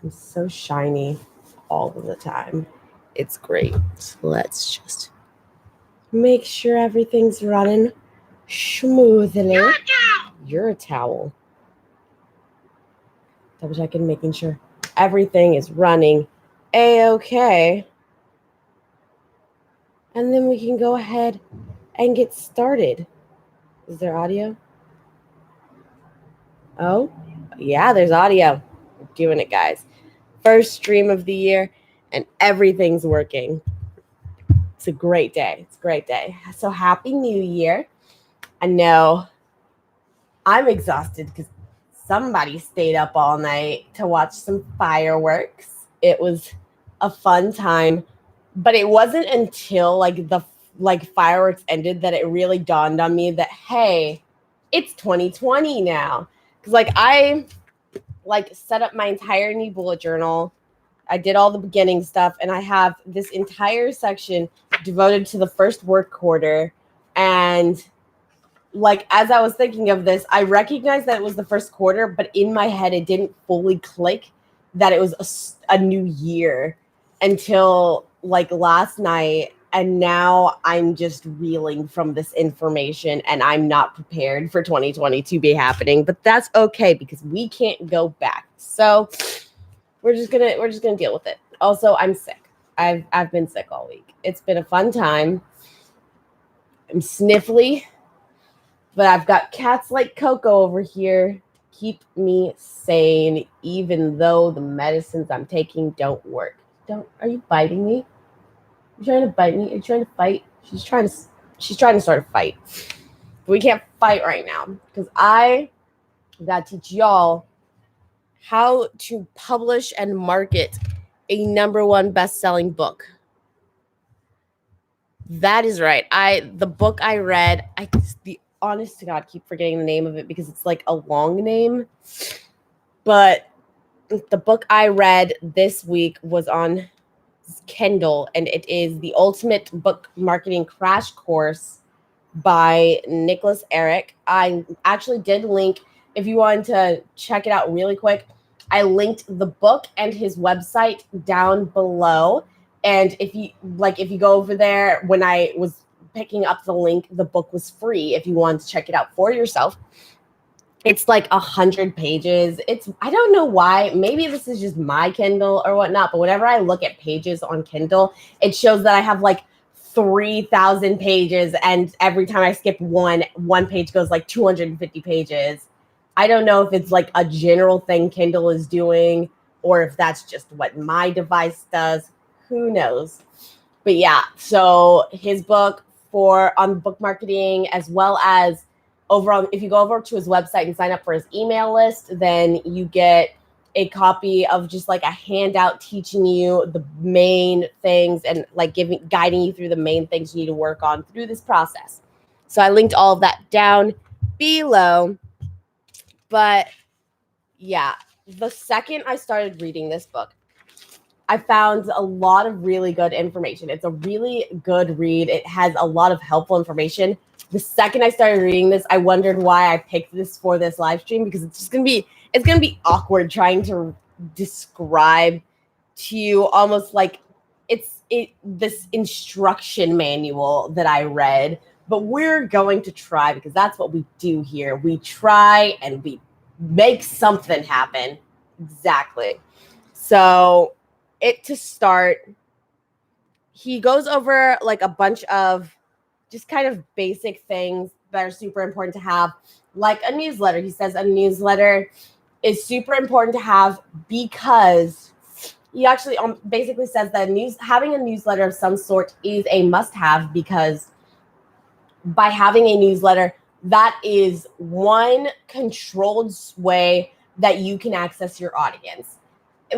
I'm so shiny all of the time. It's great. Let's just make sure everything's running smoothly. You're a towel. Double checking, making sure everything is running a-okay. And then we can go ahead and get started. Is there audio? Oh, yeah, there's audio. We're doing it, guys. First stream of the year, and everything's working. It's a great day. It's a great day. So happy New Year. I know I'm exhausted because somebody stayed up all night to watch some fireworks. It was a fun time, but it wasn't until the fireworks ended that it really dawned on me that, hey, it's 2020 now. Because I set up my entire new bullet journal. I did all the beginning stuff, and I have this entire section devoted to the first work quarter. And as I was thinking of this, I recognized that it was the first quarter, but in my head, it didn't fully click that it was a new year until last night. And now I'm just reeling from this information, and I'm not prepared for 2020 to be happening, but that's okay because we can't go back. So we're just gonna deal with it. Also, I'm sick. I've been sick all week. It's been a fun time. I'm sniffly, but I've got cats like Coco over here keep me sane, even though the medicines I'm taking don't work. Are you biting me? You trying to bite me? Are you trying to fight? She's trying to start a fight. But we can't fight right now because I gotta teach y'all how to publish and market a #1 best-selling book. That is right. The book I read, the honest to God, keep forgetting the name of it because it's a long name. But the book I read this week was on Kindle, and it is The Ultimate Book Marketing Crash Course by Nicholas Eric. I actually did link, if you wanted to check it out really quick, I linked the book and his website down below. And if you go over there, when I was picking up the link, the book was free if you wanted to check it out for yourself. It's 100 pages. I don't know why. Maybe this is just my Kindle or whatnot, but whenever I look at pages on Kindle, it shows that I have 3,000 pages, and every time I skip one page goes 250 pages. I don't know if it's a general thing Kindle is doing or if that's just what my device does. Who knows? But yeah, so his book on book marketing, as well as if you go over to his website and sign up for his email list, then you get a copy of just a handout teaching you the main things and guiding you through the main things you need to work on through this process. So I linked all of that down below. But yeah, the second I started reading this book, I found a lot of really good information. It's a really good read. It has a lot of helpful information. The second I started reading this, I wondered why I picked this for this live stream, because it's gonna be awkward trying to describe to you almost this instruction manual that I read. But we're going to try, because that's what we do here. We try and we make something happen. Exactly. So to start, he goes over a bunch of just kind of basic things that are super important to have, like a newsletter. He says a newsletter is super important to have because he actually basically says that having a newsletter of some sort is a must-have, because by having a newsletter, that is one controlled way that you can access your audience,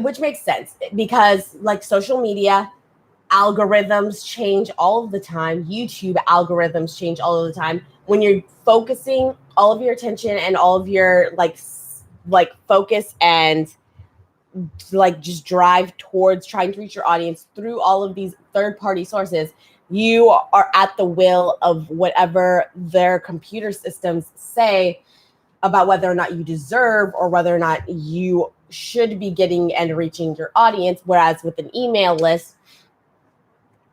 which makes sense because social media algorithms change all of the time. YouTube algorithms change all of the time. When you're focusing all of your attention and all of your focus and just drive towards trying to reach your audience through all of these third-party sources, you are at the will of whatever their computer systems say about whether or not you deserve or whether or not you should be getting and reaching your audience. Whereas with an email list,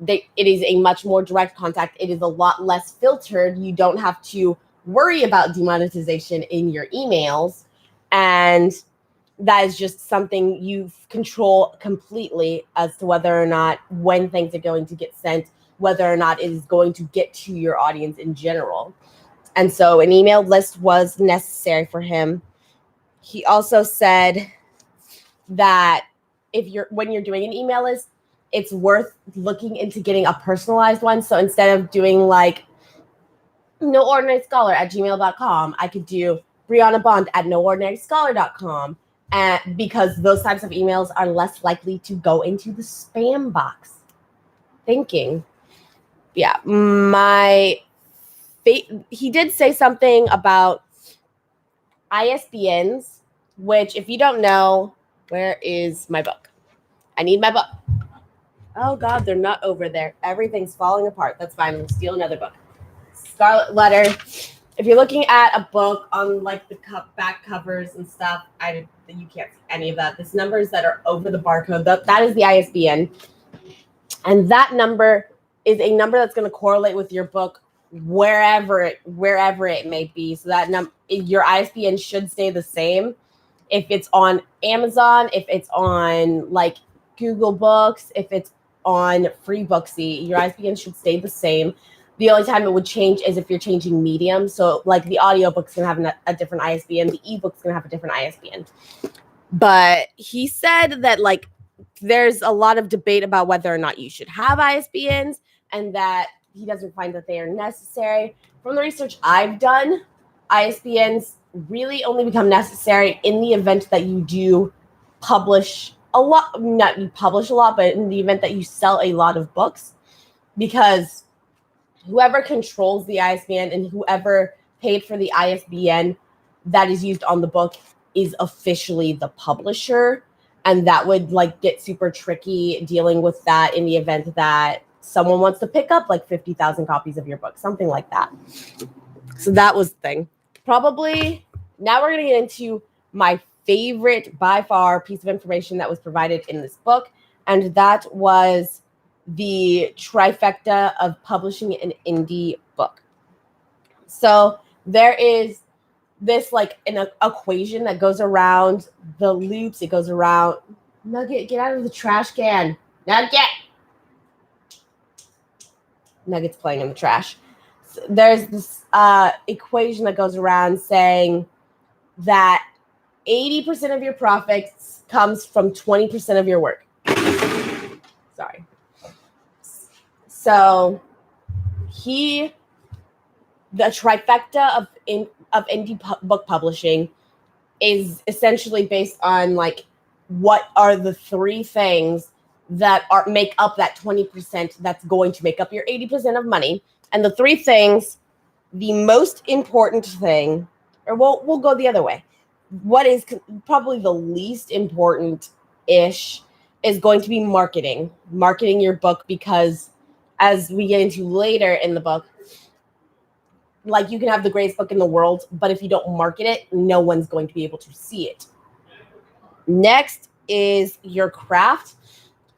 it is a much more direct contact. It is a lot less filtered. You don't have to worry about demonetization in your emails. And that is just something you control completely as to whether or not when things are going to get sent, whether or not it is going to get to your audience in general. And so an email list was necessary for him. He also said that when you're doing an email list, it's worth looking into getting a personalized one. So instead of doing like noordinaryscholar@gmail.com, I could do Brianna Bond at noordinaryscholar.com. And because those types of emails are less likely to go into the spam box. Thinking. Yeah, he did say something about ISBNs, which if you don't know, where is my book? I need my book. Oh God, they're not over there. Everything's falling apart. That's fine. We'll steal another book. Scarlet Letter. If you're looking at a book on like the back covers and stuff, you can't see any of that. This numbers that are over the barcode, that is the ISBN. And that number is a number that's going to correlate with your book wherever it may be. So that your ISBN should stay the same. If it's on Amazon, if it's on like Google Books, if it's on FreeBooksy, your ISBN should stay the same. The only time it would change is if you're changing medium. So like the audiobook's going to have a different ISBN. The ebook's going to have a different ISBN. But he said that like there's a lot of debate about whether or not you should have ISBNs and that he doesn't find that they are necessary. From the research I've done, ISBNs really only become necessary in the event that you do publish a lot, not you publish a lot, but in the event that you sell a lot of books, because whoever controls the ISBN and whoever paid for the ISBN that is used on the book is officially the publisher. And that would like get super tricky dealing with that in the event that someone wants to pick up like 50,000 copies of your book, something like that. So that was the thing. Probably now we're going to get into my favorite by far piece of information that was provided in this book. And that was the trifecta of publishing an indie book. So there is this like an equation that goes around the loops. It goes around. Nugget, get out of the trash can. Nugget's playing in the trash. So there's this equation that goes around saying that 80% of your profits comes from 20% of your work. Sorry. So the trifecta of indie book publishing is essentially based on like what are the three things that make up that 20% that's going to make up your 80% of money. And the three things, the most important thing, or we'll go the other way. What is probably the least important-ish is going to be marketing your book, because as we get into later in the book, like you can have the greatest book in the world, but if you don't market it, no one's going to be able to see it. Next is your craft.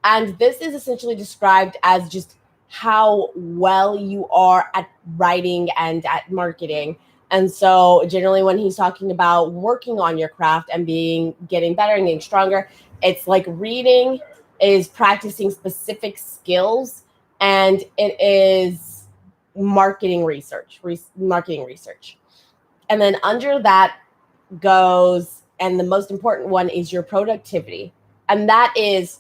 And this is essentially described as just how well you are at writing and at marketing. And so generally when he's talking about working on your craft and getting better and getting stronger, it's like reading is practicing specific skills, and it is marketing research. And then under that goes, and the most important one is your productivity. And that is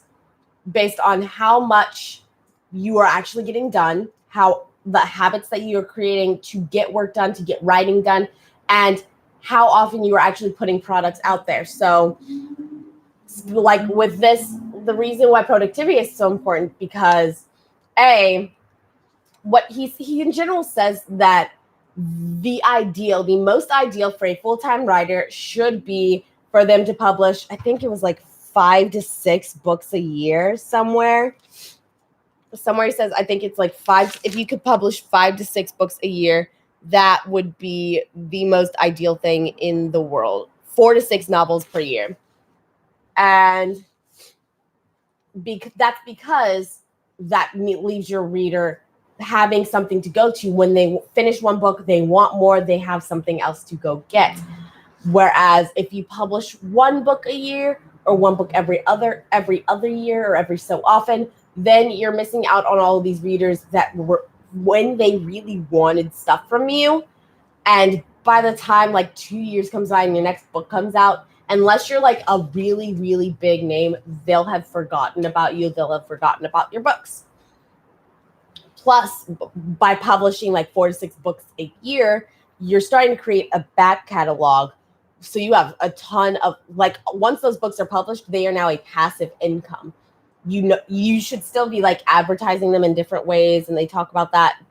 based on how much you are actually getting done, how the habits that you're creating to get work done, to get writing done, and how often you are actually putting products out there. So like with this, the reason why productivity is so important, because what he in general says that the most ideal for a full-time writer should be for them to publish, I think it was like 5 to 6 books a year somewhere he says, I think it's like 5, if you could publish 5 to 6 books a year, that would be the most ideal thing in the world. 4 to 6 novels per year. And that's because that leaves your reader having something to go to. When they finish one book, they want more, they have something else to go get. Whereas if you publish one book a year or one book every other year or every so often, then you're missing out on all of these readers that were when they really wanted stuff from you. And by the time like 2 years comes by and your next book comes out, unless you're like a really, really big name, they'll have forgotten about you. They'll have forgotten about your books. Plus, by publishing like 4 to 6 books a year, you're starting to create a back catalog. So you have a ton of, like, once those books are published, they are now a passive income. You know, you should still be like advertising them in different ways, and they talk about that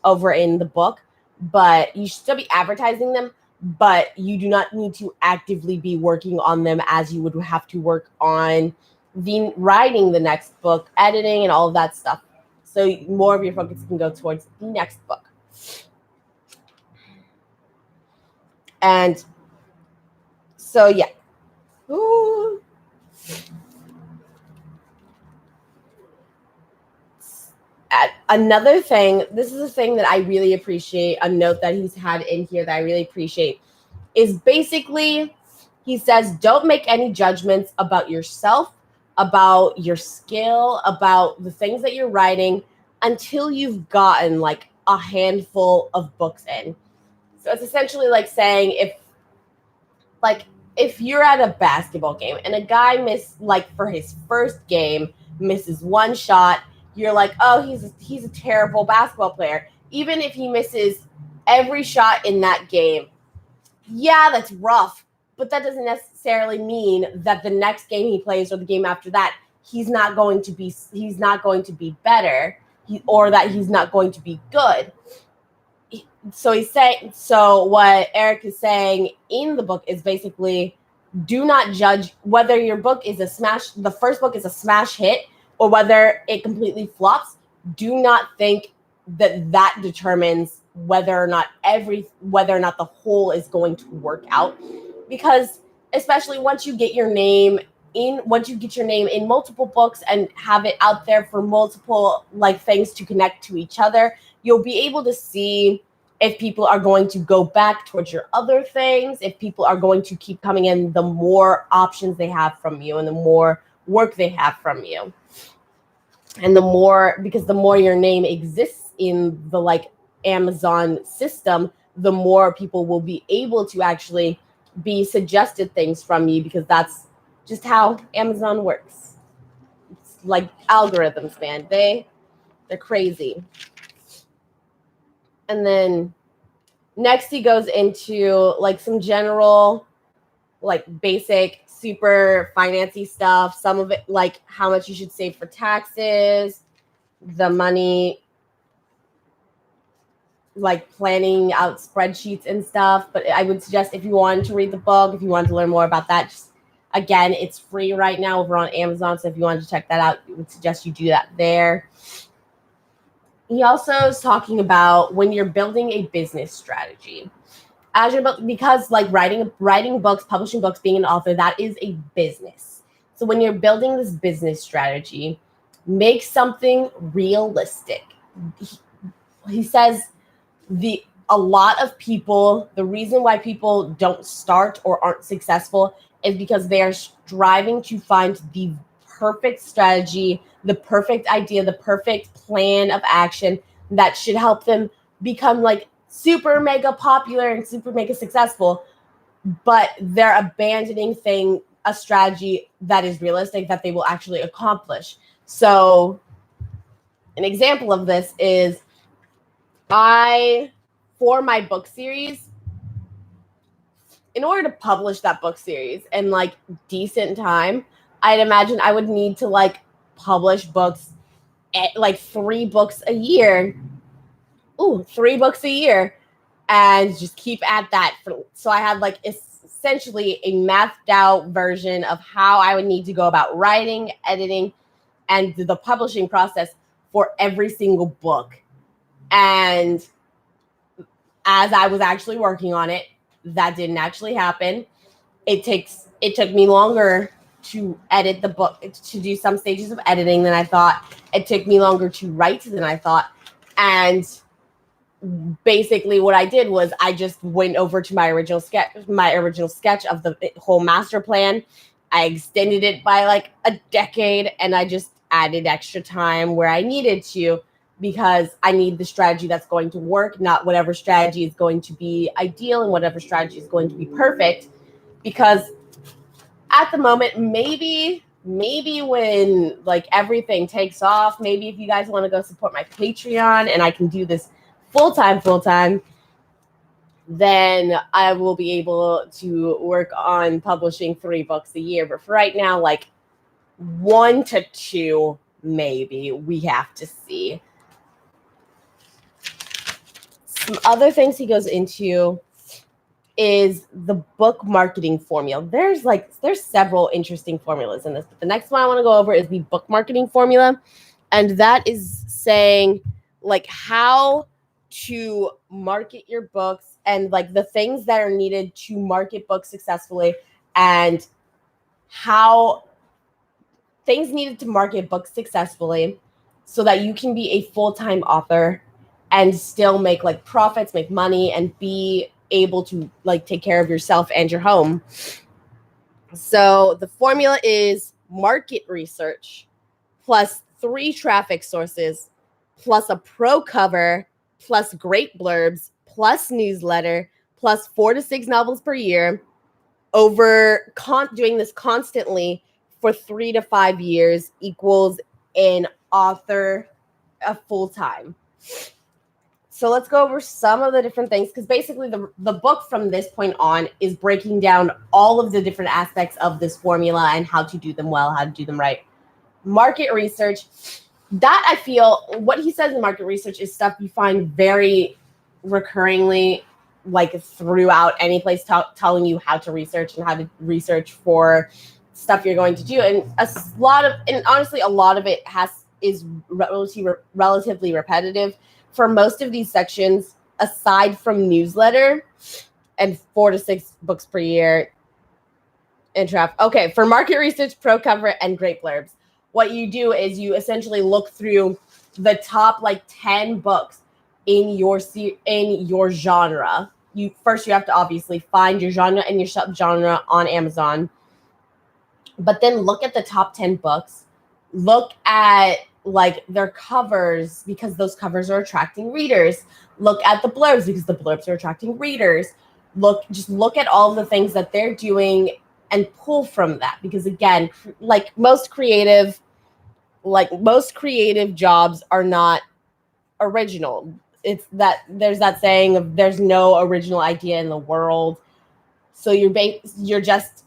over in the book. But you should still be advertising them, but you do not need to actively be working on them as you would have to work on writing the next book, editing, and all of that stuff. So more of your focus can go towards the next book. And so, yeah. Ooh. Another thing, this is a thing that I really appreciate, a note that he's had in here that I really appreciate, is basically, he says, don't make any judgments about yourself, about your skill, about the things that you're writing until you've gotten like a handful of books in. So it's essentially like saying if you're at a basketball game and a guy for his first game misses one shot, you're like, oh, he's a terrible basketball player. Even if he misses every shot in that game, yeah, that's rough, but that doesn't necessarily mean that the next game he plays or the game after that, he's not going to be better, or that he's not going to be good. So what Eric is saying in the book is basically, do not judge whether your book is the first book is a smash hit, or whether it completely flops. Do not think that determines whether or not the whole is going to work out, because especially once you get your name in multiple books and have it out there for multiple like things to connect to each other, you'll be able to see if people are going to go back towards your other things, if people are going to keep coming in, the more options they have from you and the more work they have from you. And the more your name exists in the like Amazon system, the more people will be able to actually be suggested things from you, because that's just how Amazon works. It's like algorithms, man. They're crazy. And then next he goes into like some general, like basic, super financy stuff. Some of it like how much you should save for taxes, the money, like planning out spreadsheets and stuff. But I would suggest, if you wanted to read the book, if you wanted to learn more about that, just again, it's free right now over on Amazon. So if you wanted to check that out, I would suggest you do that there. He also is talking about when you're building a business strategy. Because like writing books, publishing books, being an author, that is a business. So when you're building this business strategy, make something realistic. He says a lot of people, the reason why people don't start or aren't successful is because they are striving to find the perfect strategy, the perfect idea, the perfect plan of action that should help them become like super mega popular and super mega successful, but they're abandoning a strategy that is realistic, that they will actually accomplish. So an example of this is for my book series, in order to publish that book series in like decent time, I'd imagine I would need to like publish books at like 3 books a year. 3 books a year. And just keep at that. So I had like essentially a mathed out version of how I would need to go about writing, editing, and the publishing process for every single book. And as I was actually working on it. That didn't actually happen. It took me longer to edit the book, to do some stages of editing than I thought. It took me longer to write than I thought. And basically what I did was I just went over to my original sketch of the whole master plan. I extended it by like a decade, and I just added extra time where I needed to, because I need the strategy that's going to work, not whatever strategy is going to be ideal and whatever strategy is going to be perfect. Because at the moment, maybe when like everything takes off, maybe if you guys want to go support my Patreon and I can do this full time, then I will be able to work on publishing 3 books a year. But for right now, like 1 to 2, maybe. We have to see. Some other things he goes into is the book marketing formula. There's several interesting formulas in this, but the next one I want to go over is the book marketing formula. And that is saying like how to market your books and like the things that are needed to market books successfully, and how things needed to market books successfully so that you can be a full-time author and still make like profits, make money, and be able to like take care of yourself and your home. So the formula is market research plus 3 traffic sources plus a pro cover plus great blurbs plus newsletter plus 4 to 6 novels per year over doing this constantly for 3 to 5 years equals an author a full-time. So let's go over some of the different things, because basically the book from this point on is breaking down all of the different aspects of this formula and how to do them well, how to do them right. Market research, that I feel what he says in market research is stuff you find very recurringly, like throughout any place telling you how to research and how to research for stuff you're going to do. And honestly, a lot of it is relatively repetitive. For most of these sections, aside from newsletter and 4 to 6 books per year in traffic. Okay, for market research, pro cover, and great blurbs, what you do is you essentially look through the top like 10 books in your genre. You have to obviously find your genre and your subgenre on Amazon, but then look at the top 10 books. Look at like their covers, because those covers are attracting readers. Look at the blurbs, because the blurbs are attracting readers. Just look at all the things that they're doing and pull from that, because again, like most creative jobs are not original. It's that there's that saying of there's no original idea in the world. So you're just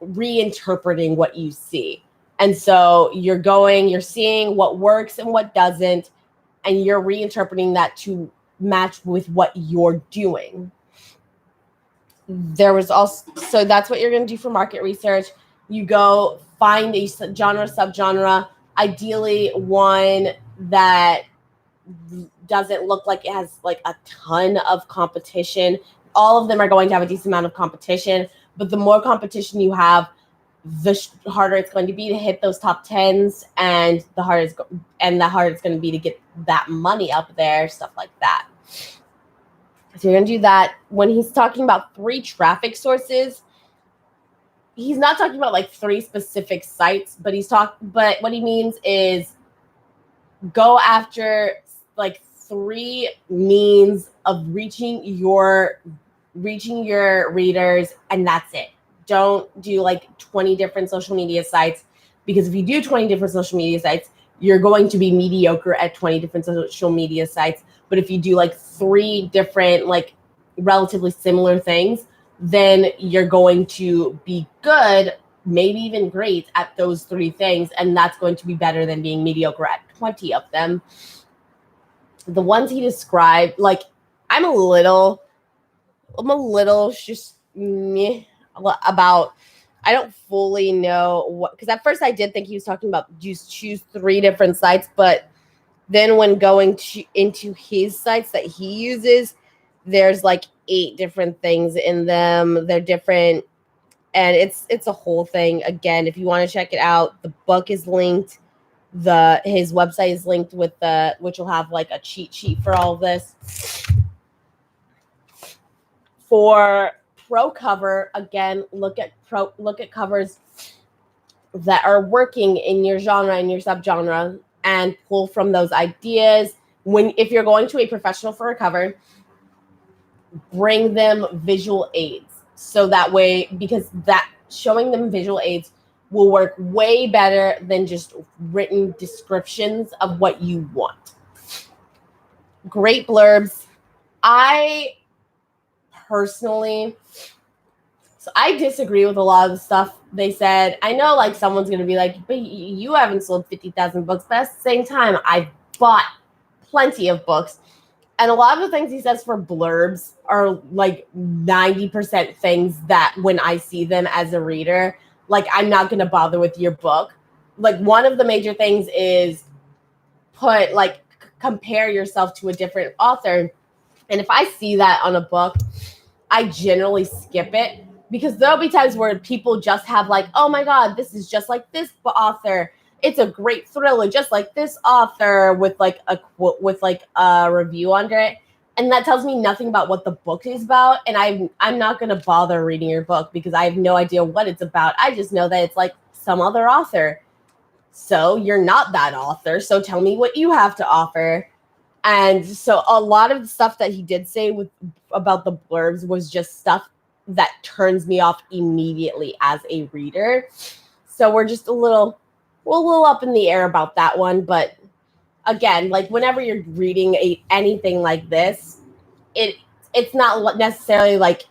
reinterpreting what you see. And so you're seeing what works and what doesn't, and you're reinterpreting that to match with what you're doing. So that's what you're going to do for market research. You go find a subgenre, ideally one that doesn't look like it has like a ton of competition. All of them are going to have a decent amount of competition, but the more competition you have, the harder it's going to be to hit those top 10s, and the harder it's going to be to get that money up there, stuff like that. So you're going to do that. When he's talking about 3 traffic sources, he's not talking about like 3 specific sites, but what he means is go after like 3 means of reaching your readers, and that's it. Don't do like 20 different social media sites, because if you do 20 different social media sites, you're going to be mediocre at 20 different social media sites. But if you do like 3 different, like relatively similar things, then you're going to be good, maybe even great at those 3 things. And that's going to be better than being mediocre at 20 of them. The ones he described, like I'm a little just meh about, I don't fully know what, because at first I did think he was talking about just choose 3 different sites, but then when going into his sites that he uses, There's like 8 different things in them. They're different, and it's a whole thing. Again, if you want to check it out, the book is linked. His website is linked with which will have like a cheat sheet for all of this. For pro cover, again, look at covers that are working in your genre and your subgenre, and pull from those ideas. If you're going to a professional for a cover, bring them visual aids, so that way, because that showing them visual aids will work way better than just written descriptions of what you want. Great blurbs. I personally, so I disagree with a lot of the stuff they said. I know like someone's going to be like, but you haven't sold 50,000 books. But at the same time, I've bought plenty of books. And a lot of the things he says for blurbs are like 90% things that when I see them as a reader, like I'm not going to bother with your book. Like one of the major things is compare yourself to a different author. And if I see that on a book, I generally skip it, because there'll be times where people just have like, oh my God, this is just like this author. It's a great thriller, just like this author, with like a quote, with like a review under it. And that tells me nothing about what the book is about. And I'm not going to bother reading your book because I have no idea what it's about. I just know that it's like some other author. So you're not that author. So tell me what you have to offer. And so a lot of the stuff that he did say about the blurbs was just stuff that turns me off immediately as a reader. So we're just a little up in the air about that one. But again, like whenever you're reading anything like this, it's not necessarily like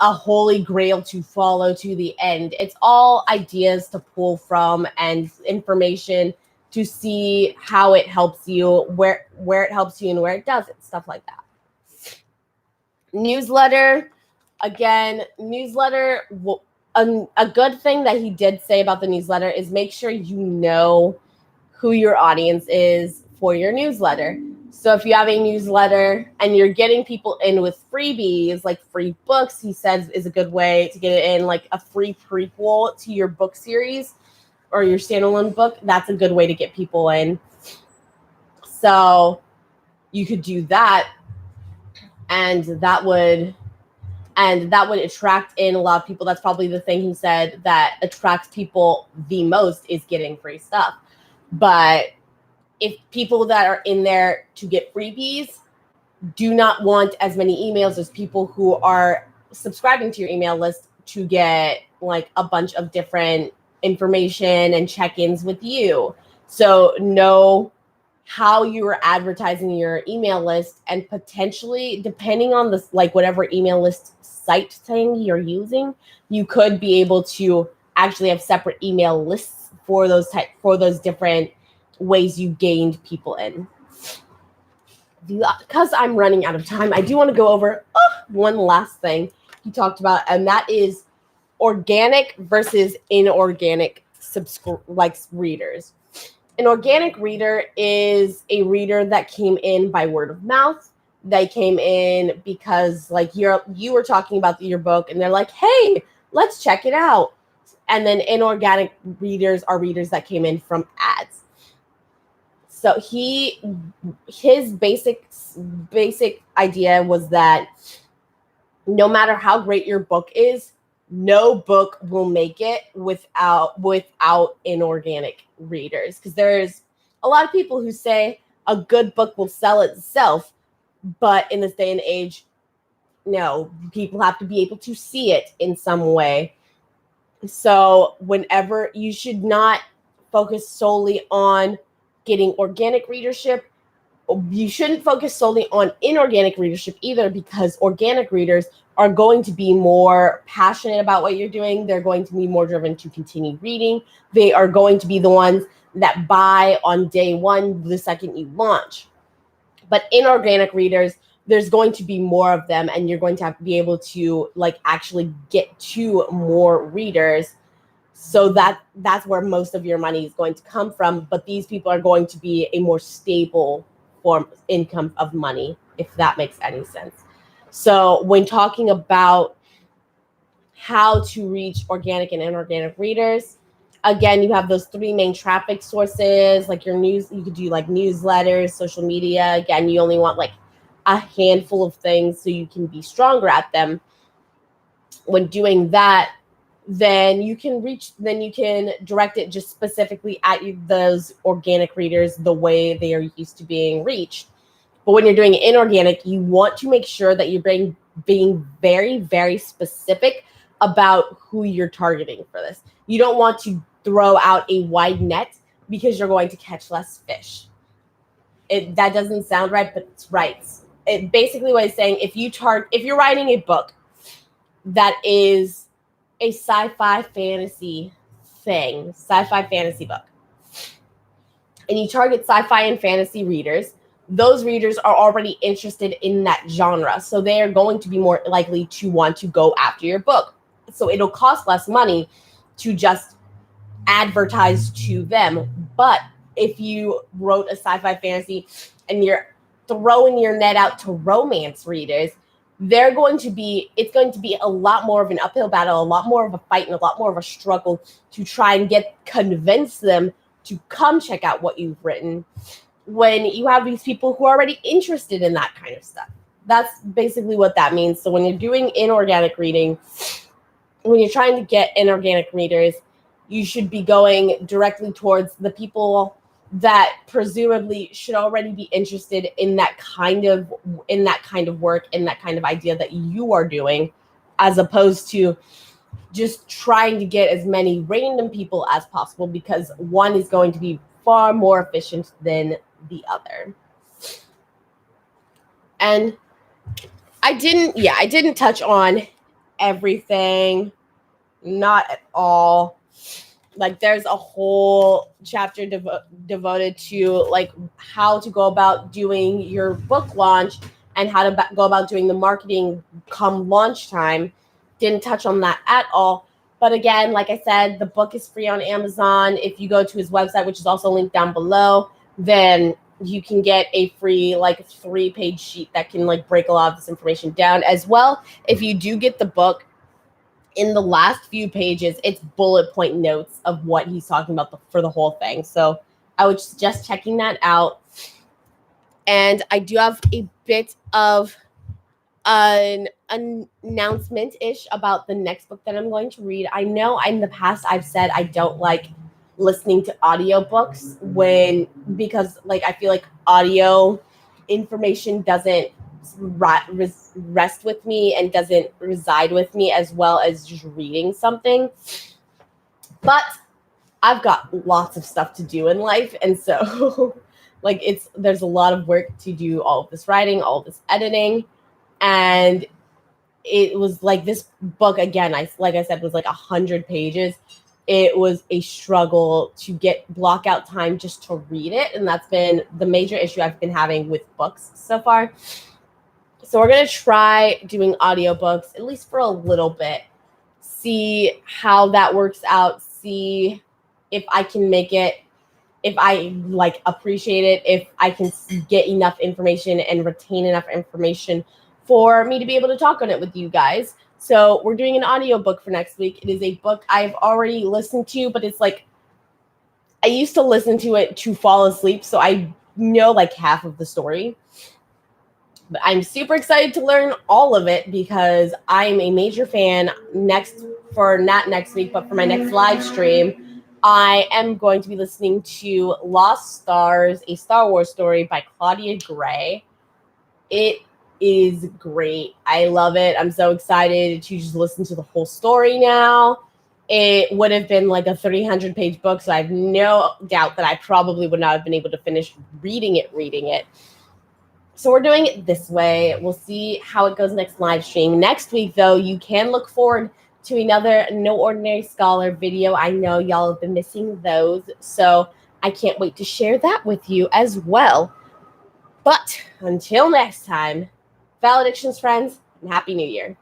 a holy grail to follow to the end. It's all ideas to pull from and information to see how it helps you, where it helps you and where it doesn't, stuff like that. Newsletter, again, a good thing that he did say about the newsletter is make sure you know who your audience is for your newsletter. So if you have a newsletter and you're getting people in with freebies, like free books, he says is a good way to get it in, like a free prequel to your book series or your standalone book. That's a good way to get people in. So you could do that, and that would attract in a lot of people. That's probably the thing he said that attracts people the most, is getting free stuff. But if people that are in there to get freebies do not want as many emails as people who are subscribing to your email list to get like a bunch of different information and check-ins with you. So know how you are advertising your email list, and potentially, depending on this, like whatever email list site thing you're using, you could be able to actually have separate email lists for those different ways you gained people in. Because I'm running out of time, I do want to go over one last thing he talked about, and that is organic versus inorganic readers. An organic reader is a reader that came in by word of mouth. They came in because like you were talking about your book, and they're like, hey, let's check it out. And then inorganic readers are readers that came in from ads. So his basic idea was that no matter how great your book is, no book will make it without inorganic readers. Because there's a lot of people who say a good book will sell itself, but in this day and age, no, people have to be able to see it in some way. So whenever, you should not focus solely on getting organic readership. You shouldn't focus solely on inorganic readership either, because organic readers are going to be more passionate about what you're doing. They're going to be more driven to continue reading. They are going to be the ones that buy on day one, the second you launch. But inorganic readers, there's going to be more of them, and you're going to have to be able to like actually get to more readers. So that's where most of your money is going to come from. But these people are going to be a more stable form income of money, if that makes any sense. So when talking about how to reach organic and inorganic readers, again, you have those three main traffic sources, like your news. You could do like newsletters, social media. Again, you only want like a handful of things so you can be stronger at them. When doing that, then you can direct it just specifically at those organic readers the way they are used to being reached. But when you're doing inorganic, you want to make sure that you're being very, very specific about who you're targeting for this. You don't want to throw out a wide net because you're going to catch less fish. That doesn't sound right, but it's right. It basically what it's saying, if you're writing a book that is a sci-fi fantasy book, and you target sci-fi and fantasy readers, those readers are already interested in that genre. So they are going to be more likely to want to go after your book. So it'll cost less money to just advertise to them. But if you wrote a sci-fi fantasy and you're throwing your net out to romance readers, it's going to be a lot more of an uphill battle, a lot more of a fight, and a lot more of a struggle to try and convince them to come check out what you've written when you have these people who are already interested in that kind of stuff. That's basically what that means. So when you're doing inorganic reading, when you're trying to get inorganic readers, you should be going directly towards the people that presumably should already be interested in that kind of work, in that kind of idea that you are doing, as opposed to just trying to get as many random people as possible, because one is going to be far more efficient than the other. And I didn't touch on everything, not at all. Like there's a whole chapter devoted to like how to go about doing your book launch and how to go about doing the marketing come launch time. Didn't touch on that at all. But again, like I said, the book is free on Amazon. If you go to his website, which is also linked down below, then you can get a free like 3-page sheet that can like break a lot of this information down as well. If you do get the book, in the last few pages, it's bullet point notes of what he's talking about for the whole thing. So I would suggest checking that out. And I do have a bit of an announcement-ish about the next book that I'm going to read. I know in the past I've said I don't like listening to audiobooks because like I feel like audio information doesn't rest with me and doesn't reside with me as well as just reading something. But I've got lots of stuff to do in life, and so like there's a lot of work to do, all of this writing, all of this editing, and it was like this book again, like I said, was like 100 pages. It was a struggle to block out time just to read it, and that's been the major issue I've been having with books so far. So we're going to try doing audiobooks, at least for a little bit, see how that works out, see if I can make it, if I like appreciate it, if I can get enough information and retain enough information for me to be able to talk on it with you guys. So we're doing an audiobook for next week. It is a book I've already listened to, but it's like, I used to listen to it to fall asleep, so I know like half of the story. But I'm super excited to learn all of it because I'm a major fan. Not next week, but for my next live stream, I am going to be listening to Lost Stars, a Star Wars story by Claudia Gray. It is great. I love it. I'm so excited to just listen to the whole story now. It would have been like a 300-page book, so I have no doubt that I probably would not have been able to finish reading it. So we're doing it this way. We'll see how it goes next live stream. Next week, though, you can look forward to another No Ordinary Scholar video. I know y'all have been missing those, so I can't wait to share that with you as well. But until next time, valedictions, friends, and Happy New Year.